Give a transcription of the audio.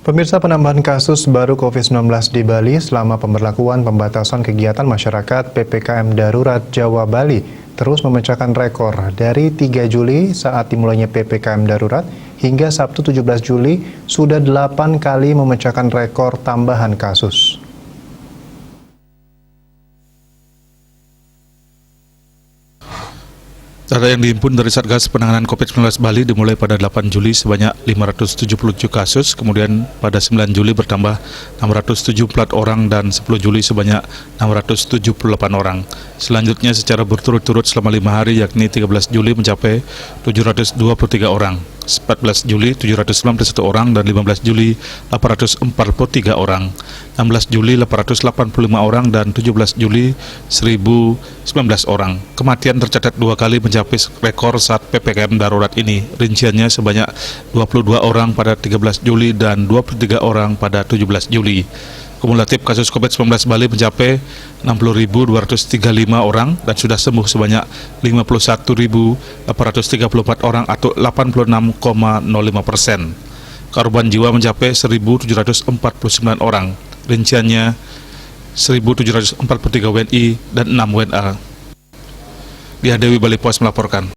Pemirsa, penambahan kasus baru COVID-19 di Bali selama pemberlakuan pembatasan kegiatan masyarakat PPKM Darurat Jawa Bali terus memecahkan rekor dari 3 Juli saat dimulainya PPKM Darurat hingga Sabtu 17 Juli sudah 8 kali memecahkan rekor tambahan kasus. Data yang dihimpun dari Satgas Penanganan COVID-19 Bali dimulai pada 8 Juli sebanyak 577 kasus, kemudian pada 9 Juli bertambah 674 orang dan 10 Juli sebanyak 678 orang. Selanjutnya secara berturut-turut selama 5 hari yakni 13 Juli mencapai 723 orang, 14 Juli 791 orang dan 15 Juli 843 orang, 16 Juli 885 orang dan 17 Juli 1019 orang. Kematian tercatat 2 kali mencapai rekor saat PPKM darurat ini. Rinciannya sebanyak 22 orang pada 13 Juli dan 23 orang pada 17 Juli. Kumulatif kasus COVID-19 Bali mencapai 60.235 orang dan sudah sembuh sebanyak 51.834 orang atau 86,05%. Korban jiwa mencapai 1.749 orang. Rinciannya 1.743 WNI dan 6 WNA. Dia Dewi Bali Pos melaporkan.